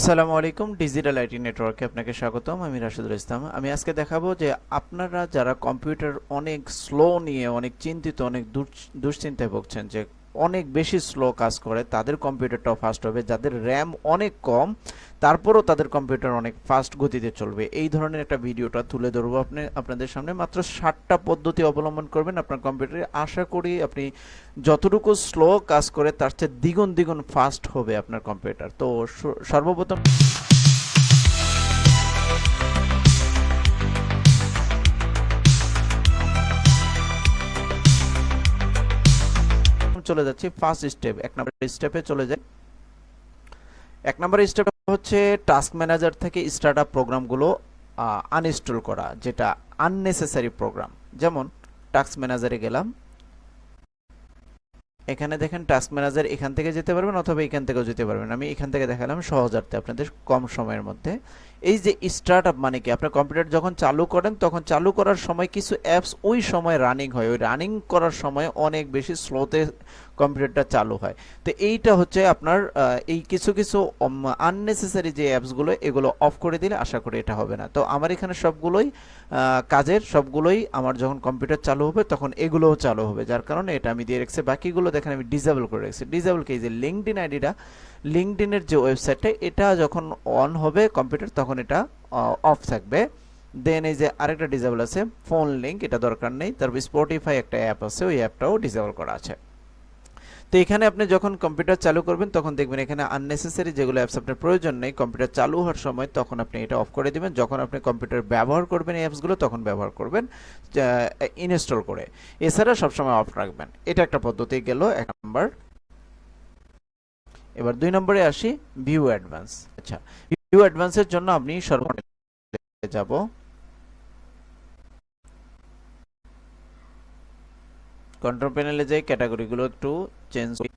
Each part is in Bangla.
আসসালামু আলাইকুম, ডিজিটাল আইটি নেটওয়ার্কে আপনাকে স্বাগতম। আমি রাশিদুল ইসলাম। আমি আজকে দেখাবো যে আপনারা যারা কম্পিউটার অনেক স্লো নিয়ে অনেক চিন্তিত, অনেক দুশ্চিন্তায় ভুগছেন যে অনেক বেশি স্লো কাজ করে, তাদের কম্পিউটারটাও ফাস্ট হবে। যাদের র্যাম অনেক কম তারপরও তাদের কম্পিউটার অনেক ফাস্ট গতিতে চলবে, এই ধরনের একটা ভিডিওটা তুলে ধরবো আপনাদের সামনে। মাত্র 7টা পদ্ধতি অবলম্বন করবেন আপনার কম্পিউটারে। আশা করি আপনি যতটুকু স্লো কাজ করে তার চেয়ে দ্বিগুণ দ্বিগুণ ফাস্ট হবে আপনার কম্পিউটার। তো সর্বপ্রথম চলে যাচ্ছি ফার্স্ট স্টেপ, 1 নম্বর স্টেপে চলে যাই। 1 নম্বর স্টেপ হচ্ছে টাস্ক ম্যানেজার থেকে স্টার্টআপ প্রোগ্রামগুলো আনইনস্টল করা, যেটা আননেসেসারি প্রোগ্রাম। যেমন টাস্ক ম্যানেজারে গেলাম, এখানে দেখেন টাস্ক ম্যানেজার, এখান থেকে যেতে পারবেন অথবা এখান থেকেও যেতে পারবেন। আমি এখান থেকে দেখালাম সহজার্থে আপনাদের কম সময়ের মধ্যে। এই যে স্টার্টআপ মানে কি, আপনার কম্পিউটার যখন চালু করেন তখন চালু করার সময় কিছু অ্যাপস ওই সময় রানিং হয়, ওই রানিং করার সময় অনেক বেশি স্লোতে কম্পিউটারটা চালু হয়। তো এইটা হচ্ছে আপনার এই কিছু কিছু আননেসেসারি যে অ্যাপসগুলো, এগুলো অফ করে দিলে আশা করি এটা হবে না। তো আমার এখানে সবগুলোই কাজের, সবগুলোই আমার যখন কম্পিউটার চালু হবে তখন এগুলোও চালু হবে, যার কারণে এটা আমি দিয়ে রেখেছি। বাকিগুলো দেখেন আমি ডিসেবল করে রেখেছি। ডিসেবল কি, যে লিঙ্কডইন আইডিটা, লিঙ্কডইনের যে ওয়েবসাইটটা, এটা যখন অন হবে কম্পিউটার তখন এটা অফ থাকবে। দেন এই যে আরেকটা ডিসেবল আছে ফোন লিঙ্ক, এটা দরকার নেই। তারপর স্পটিফাই একটা অ্যাপ আছে, ওই অ্যাপটাও ডিসেবল করা আছে। তো এখানে আপনি যখন কম্পিউটার চালু করবেন তখন দেখবেন এখানে আননেসেসারি যেগুলো অ্যাপস আপনার প্রয়োজন নেই কম্পিউটার চালু হওয়ার সময়, তখন আপনি এটা অফ করে দিবেন। যখন আপনি কম্পিউটার ব্যবহার করবেন এই অ্যাপসগুলো তখন ব্যবহার করবেন ইনস্টল করে। এছাড়া সবসময় অফ রাখবেন। এটা একটা পদ্ধতি গেল 1 নম্বর। এবার 2 নম্বরে আসি, ভিউ অ্যাডভান্স। আচ্ছা, ভিউ অ্যাডভান্সের জন্য আপনি সর্বপ্রথম যাব, কন্ট্রোল প্যানেলে যাই, ক্যাটাগরিগুলো একটু চেঞ্জ করি।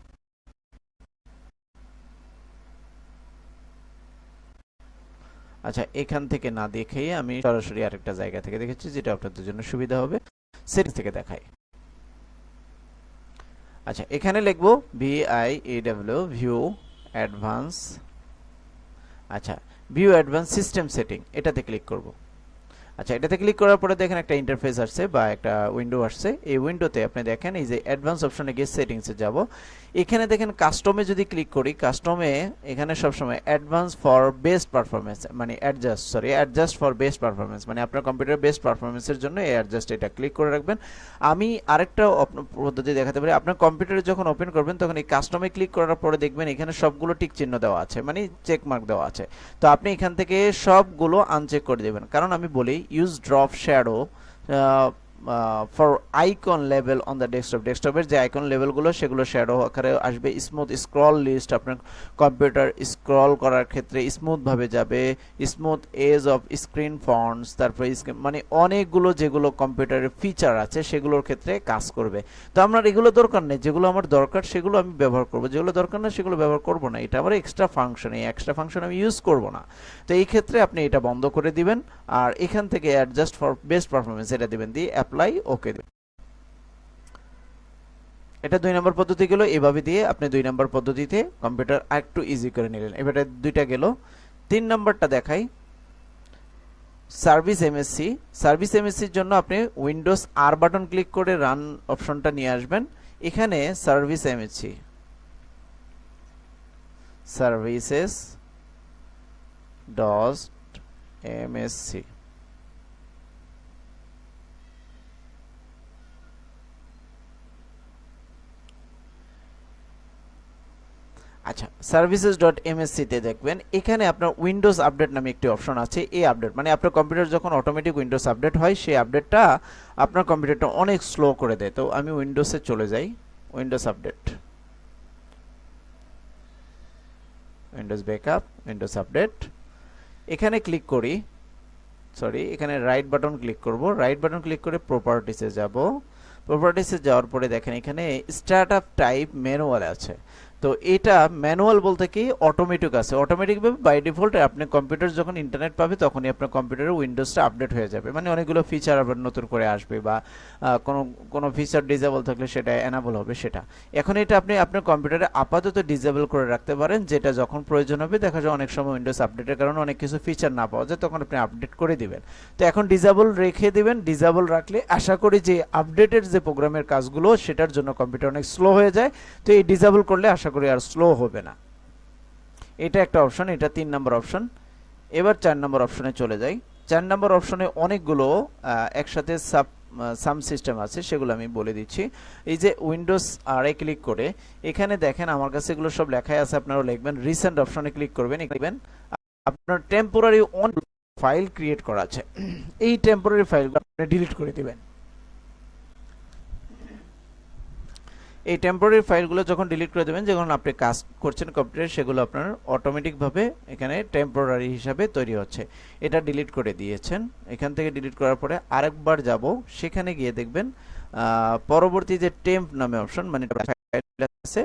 আচ্ছা, এখান থেকে না দেখেই আমি সরাসরি আরেকটা জায়গা থেকে দেখেছি, যেটা আপনাদের জন্য সুবিধা হবে। সেটিংস থেকে দেখাই। আচ্ছা, এখানে লিখবো VIEW ভিউ অ্যাডভান্স। আচ্ছা, ভিউ অ্যাডভান্স সিস্টেম সেটিং, এটাতে ক্লিক করব। আচ্ছা, এটাতে ক্লিক করার পরে দেখেন একটা ইন্টারফেস আসছে বা একটা উইন্ডো আসছে। এই উইন্ডোতে আপনি দেখেন এই যে অ্যাডভান্স অপশনে গিয়ে সেটিংসে যাব। এখানে দেখেন কাস্টমে যদি ক্লিক করি, কাস্টমে এখানে সবসময় অ্যাডভান্স ফর বেস্ট পারফরমেন্স, মানে অ্যাডজাস্ট ফর বেস্ট পারফরমেন্স, মানে আপনার কম্পিউটার বেস্ট পারফরমেন্সের জন্য এই অ্যাডজাস্ট, এটা ক্লিক করে রাখবেন। আমি আরেকটা পদ্ধতি দেখাতে পারি। আপনার কম্পিউটারে যখন ওপেন করবেন তখন এই কাস্টমে ক্লিক করার পরে দেখবেন এখানে সবগুলো টিক চিহ্ন দেওয়া আছে, মানে চেক মার্ক দেওয়া আছে। তো আপনি এখান থেকে সবগুলো আনচেক করে দেবেন। কারণ আমি বলি use drop shadow for icon level on the desktop, ডেস্কটপের যে আইকন লেভেলগুলো সেগুলো শ্যাডো আকারে আসবে। স্মুথ স্ক্রল লিস্ট, আপনার কম্পিউটার স্ক্রল করার ক্ষেত্রে স্মুথভাবে যাবে। Smooth edge of screen fonts, তারপরে মানে অনেকগুলো যেগুলো কম্পিউটারের ফিচার আছে সেগুলোর ক্ষেত্রে কাজ করবে। তো আমার এগুলো দরকার নেই, যেগুলো আমার দরকার সেগুলো আমি ব্যবহার করব, যেগুলো দরকার না সেগুলো ব্যবহার করব না। এটা আমার এক্সট্রা ফাংশন, এই এক্সট্রা ফাংশন আমি ইউজ করব না। তো এই ক্ষেত্রে আপনি এটা বন্ধ করে দিবেন, আর এখান থেকে অ্যাডজাস্ট ফর বেস্ট পারফরমেন্স এটা দিবেন, দিয়ে অ্যাপ্লাই ওকে দিবেন। এটা 2 নম্বর পদ্ধতি গেল। এভাবে দিয়ে আপনি 2 নম্বর পদ্ধতিতে কম্পিউটার আরেকটু ইজি করে নিলেন। এবারে 2টা গেল। 3 নম্বরটা দেখাই, সার্ভিস এমএসসি। সার্ভিস এমএসসির জন্য আপনি উইন্ডোজ আর বাটন ক্লিক করে রান অপশনটা নিয়ে আসবেন। এখানে service MSc, services dot MSc, আচ্ছা, সার্ভিসেস ডট এমএসসি তে দেখবেন এখানে আপনার উইন্ডোজ আপডেট নামে একটি অপশন আছে। এই আপডেট মানে আপনার কম্পিউটার যখন অটোমেটিক উইন্ডোজ আপডেট হয়, সেই আপডেটটা আপনার কম্পিউটারটা অনেক স্লো করে দেয়। তো আমি উইন্ডোজে চলে যাই, Windows update, Windows backup, Windows update, এখানে ক্লিক করি। এখানে রাইট বাটন ক্লিক করব। রাইট বাটন ক্লিক করে প্রপার্টিসে যাব। প্রপার্টিসে যাওয়ার পরে দেখেন এখানে স্টার্টআপ টাইপ ম্যানুয়াল আছে। তো এটা ম্যানুয়াল বলতে কি অটোমেটিক আছে, অটোমেটিকভাবে বাই ডিফল্ট আপনি কম্পিউটার যখন ইন্টারনেট পাবে তখনই আপনার কম্পিউটারে উইন্ডোজটা আপডেট হয়ে যাবে, মানে অনেকগুলো ফিচার আবার নতুন করে আসবে বা কোনো কোনো ফিচার ডিসেবল থাকলে সেটা এনাবল হবে সেটা। এখন এটা আপনি আপনার কম্পিউটারে আপাতত ডিসেবল করে রাখতে পারেন, যেটা যখন প্রয়োজন হবে, দেখা যায় অনেক সময় উইন্ডোজ আপডেটের কারণে অনেক কিছু ফিচার না পাওয়া যায়, তখন আপনি আপডেট করে দিবেন। তো এখন ডিসেবল রেখে দিবেন, ডিসেবল রাখলে আশা করি যে আপডেটের যে প্রোগ্রামের কাজগুলো সেটার জন্য কম্পিউটার অনেক স্লো হয়ে যায়, তো এই ডিসেবল করলে আশা করি আর স্লো হবে না। এটা একটা অপশন, এটা 3 নম্বর অপশন। এবার 4 নম্বর অপশনে চলে যাই। 4 নম্বর অপশনে অনেকগুলো একসাথে সাম সিস্টেম আছে, সেগুলো আমি বলে দিচ্ছি। এই যে উইন্ডোজ আর এ ক্লিক করে এখানে দেখেন আমার কাছে এগুলো সব লেখাই আছে, আপনারাও লিখবেন। রিসেন্ট অপশনে ক্লিক করবেন, লিখবেন আপনার টেম্পোরারি অন ফাইল ক্রিয়েট করা আছে, এই টেম্পোরারি ফাইলগুলো আপনি ডিলিট করে দিবেন। এই টেম্পোরারি ফাইলগুলো যখন ডিলিট করে দেবেন, যখন আপনি কাজ করছেন কম্পিউটারে, সেগুলো আপনার অটোমেটিকভাবে এখানে টেম্পোরারি হিসাবে তৈরি হচ্ছে। এটা ডিলিট করে দিয়েছেন, এখান থেকে ডিলিট করার পরে আরেকবার যাব, সেখানে গিয়ে দেখবেন পরবর্তী যে টেম্প নামে অপশন, মানে ফাইল আছে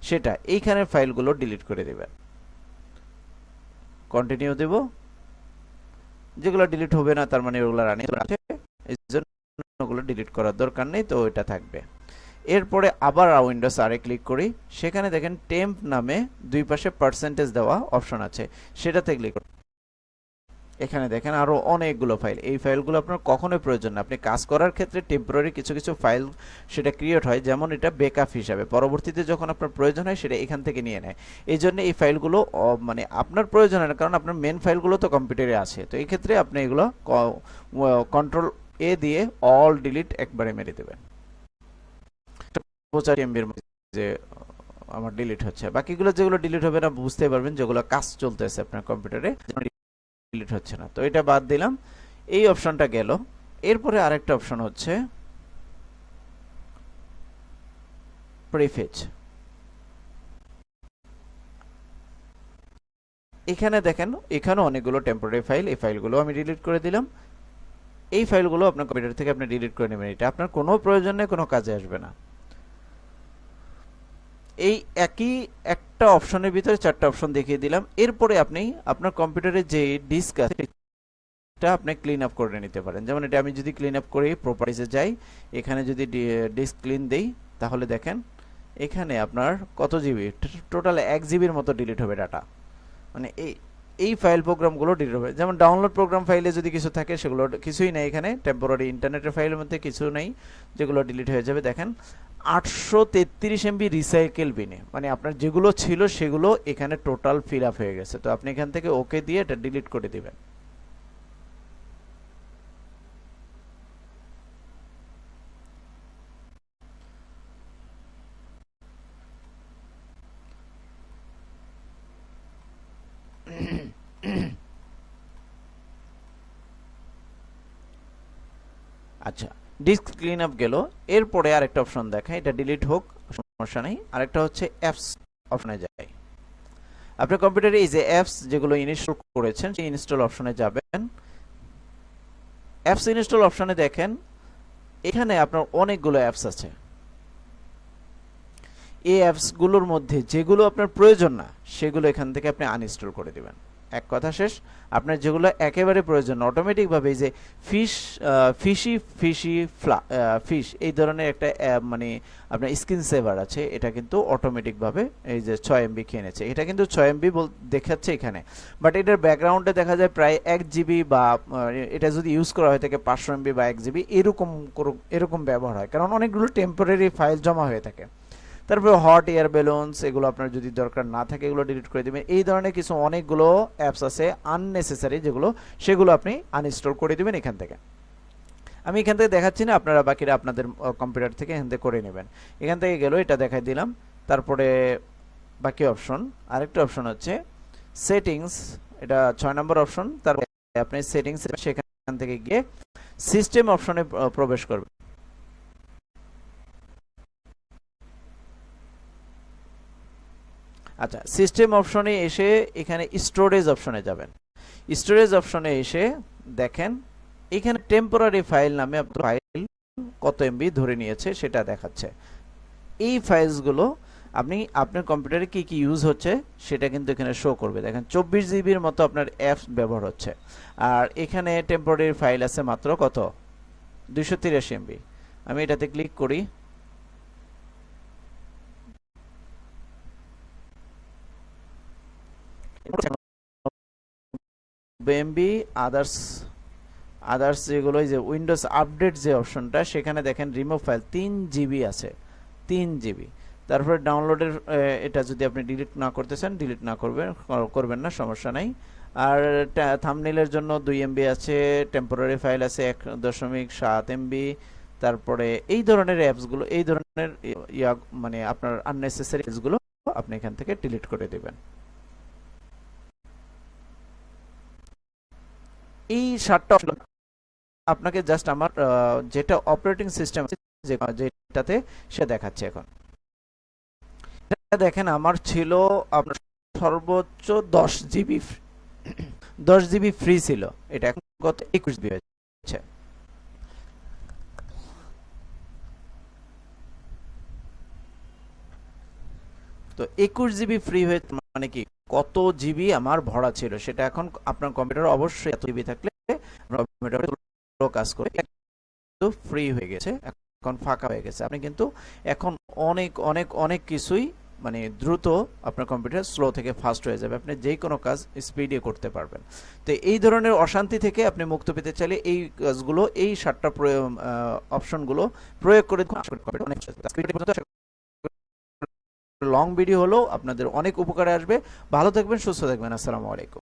সেটা, এইখানে ফাইলগুলো ডিলিট করে দেবেন। কন্টিনিউ দেব। যেগুলো ডিলিট হবে না তার মানে ওগুলো রানিং আছে, এই জন্য ওগুলো ডিলিট করার দরকার নেই, তো এটা থাকবে। এরপরে আবার উইন্ডোজ আরে ক্লিক করি, সেখানে দেখেন টেম্প নামে দুই পাশে পার্সেন্টেজ দেওয়া অপশন আছে, সেটাতে ক্লিক করুন। এখানে দেখেন আরো অনেকগুলো ফাইল, এই ফাইলগুলো আপনার কখনোই প্রয়োজন না। আপনি কাজ করার ক্ষেত্রে টেম্পোরারি কিছু কিছু ফাইল সেটা ক্রিয়েট হয়, যেমন এটা ব্যাকআপ হিসাবে, পরবর্তীতে যখন আপনার প্রয়োজন হয় সেটা এখান থেকে নিয়ে নেয়। এই জন্য এই ফাইলগুলো মানে আপনার প্রয়োজন হয় না, কারণ আপনার মেন ফাইলগুলো তো কম্পিউটারে আছে। তো এই ক্ষেত্রে আপনি এগুলো কন্ট্রোল এ দিয়ে অল ডিলিট একবারে মেরে দেবেন। 4 এমবির মধ্যে যে আমার ডিলিট হচ্ছে, বাকিগুলো যেগুলো ডিলিট হবে না বুঝতে পারবেন, যেগুলো কাজ চলতেছে আপনার কম্পিউটারে ডিলিট হচ্ছে না, তো এটা বাদ দিলাম। এই অপশনটা গেল। এরপরে আরেকটা অপশন হচ্ছে প্রিফেচ। এখানে দেখেন এখানে অনেকগুলো টেম্পোরারি ফাইল, এই ফাইলগুলো আমি ডিলিট করে দিলাম। এই ফাইলগুলো আপনার কম্পিউটার থেকে আপনি ডিলিট করে নেবেন, এটা আপনার কোনো প্রয়োজন নেই, কোনো কাজে আসবে না। এই একই একটা অপশনের ভিতরে 4টা অপশন দেখিয়ে দিলাম। এরপরে আপনি আপনার কম্পিউটারে যে ডিস্ক আছে এটা আপনি ক্লিন আপ করে নিতে পারেন। যেমন এটা আমি যদি ক্লিন আপ করি, প্রপার্টিজে যাই, এখানে যদি ডিস্ক ক্লিন দেই, তাহলে দেখেন এখানে আপনার কত জিবি, টোটাল 1 জিবির মতো ডিলিট হবে ডাটা। মানে এই ফাইল প্রোগ্রামগুলো ডিলিট হবে। যেমন ডাউনলোড প্রোগ্রাম ফাইলে যদি কিছু থাকে সেগুলো কিছুই নেই, এখানে টেম্পোরারি ইন্টারনেটের ফাইলের মধ্যে কিছু নেই, যেগুলো ডিলিট হয়ে যাবে। দেখেন 833 এমবি রিসাইকেল বিনে, মানে আপনার যেগুলো ছিল সেগুলো এখানে টোটাল ফিল আপ হয়ে গেছে। তো আপনি এখান থেকে ওকে দিয়ে এটা ডিলিট করে দিবেন। আচ্ছা, ডিস্ক ক্লিন আপ গেল। এরপরে আরেকটা অপশন দেখায়, এটা ডিলিট হোক সমস্যা নেই। আরেকটা হচ্ছে অ্যাপস অপশনে যায়। আপনার কম্পিউটারে এই যে অ্যাপস যেগুলো ইনস্টল করেছেন সেই ইনস্টল অপশনে যাবেন। অ্যাপস ইনস্টল অপশনে দেখেন এখানে আপনার অনেকগুলো অ্যাপস আছে। এই অ্যাপসগুলোর মধ্যে যেগুলো আপনার প্রয়োজন না সেগুলো এখান থেকে আপনি আনইনস্টল করে দিবেন। এক কথা শেষ। আপনার যেগুলো একেবারে প্রয়োজন অটোমেটিকভাবে, এই যে ফিশ এই ধরনের একটা মানে আপনার স্ক্রিন সেভার আছে, এটা কিন্তু অটোমেটিকভাবে এই যে 6 এমবি খেয়ে নিচ্ছে, এটা কিন্তু 6 এমবি দেখাচ্ছে এখানে, বাট এটার ব্যাকগ্রাউন্ডে দেখা যায় প্রায় 1 জিবি, বা এটা যদি ইউজ করা হয় থাকে 500 এমবি বা 1 জিবি এরকম ব্যবহার হয়, কারণ অনেকগুলো টেম্পোরারি ফাইল জমা হয়ে থাকে। তারপরে হট এয়ার বেলুনস, এগুলো আপনার যদি দরকার না থাকে এগুলো ডিলিট করে দিবেন। এই ধরনের কিছু অনেকগুলো অ্যাপস আছে আননেসেসারি, সেগুলো আপনি আনইনস্টল করে দিবেন এখান থেকে। আমি এখান থেকে দেখাচ্ছি না, আপনারা বাকিরা আপনাদের কম্পিউটার থেকে এখান থেকে করে নেবেন। এখান থেকে গেল, এটা দেখাই দিলাম। তারপরে বাকি অপশন, আরেকটা অপশন হচ্ছে সেটিংস, এটা 6 নম্বর অপশন। তারপরে আপনি সেটিংস সেখান থেকে গিয়ে সিস্টেম অপশনে প্রবেশ করবেন। আচ্ছা, সিস্টেম অপশনে এসে এখানে স্টোরেজ অপশনে যাবেন। স্টোরেজ অপশনে এসে দেখেন এখানে টেম্পোরারি ফাইল নামে আপনার ফাইল কত এমবি ধরে নিয়েছে সেটা দেখাচ্ছে। এই ফাইলসগুলো আপনি আপনার কম্পিউটারে কি কি ইউজ হচ্ছে সেটা কিন্তু এখানে শো করবে। দেখেন 24 জিবির মতো আপনার অ্যাপস ব্যবহার হচ্ছে, আর এখানে টেম্পোরারি ফাইল আছে মাত্র কত, 283 এমবি। আমি এটাতে ক্লিক করি। এমবি আদার্স আদার্স যেগুলো, এই যে উইন্ডোজ আপডেট যে অপশনটা, সেখানে দেখেন রিমুভ ফাইল 3 জিবি আছে, 3 জিবি। তারপরে ডাউনলোডের এটা যদি আপনি ডিলিট না করতে চান, ডিলিট না করবেন না, সমস্যা নাই। আর থাম্বনেইলের জন্য 2 এমবি আছে, টেম্পোরারি ফাইল আছে 1.7 এমবি। তারপরে এই ধরনের অ্যাপসগুলো, এই ধরনের মানে আপনার আননেসেসারি অ্যাপসগুলো আপনি এখান থেকে ডিলিট করে দেবেন। এই 7টা অপশন আপনাকে জাস্ট আমার যেটা অপারেটিং সিস্টেম আছে যেটাতে সে দেখাচ্ছে এখন। দেখেন আমার ছিল আপনার সর্বোচ্চ 10 জিবি, 10 জিবি ফ্রি ছিল, এটা এখন গত 21 জিবি হয়েছে। তো 21 জিবি ফ্রি হয়ে মানে কি কত জিবি আমার ভরা ছিল, সেটা এখন আপনার কম্পিউটার অবশ্যই এত জিবি থাকলে কম্পিউটারে কাজ করে তো ফ্রি হয়ে গেছে, এখন ফাঁকা হয়ে গেছে। আপনি কিন্তু এখন অনেক অনেক অনেক কিছুই মানে দ্রুত আপনার কম্পিউটার স্লো থেকে ফাস্ট হয়ে যাবে, আপনি যে কোনো কাজ স্পিডে করতে পারবেন। তো এই ধরনের অশান্তি থেকে আপনি মুক্ত পেতে চাইলে এই কাজগুলো, এই 7টা অপশনগুলো প্রয়োগ করে অনেক লং ভিডিও হলেও আপনাদের অনেক উপকারে আসবে। ভালো থাকবেন, সুস্থ থাকবেন। আসসালামু আলাইকুম।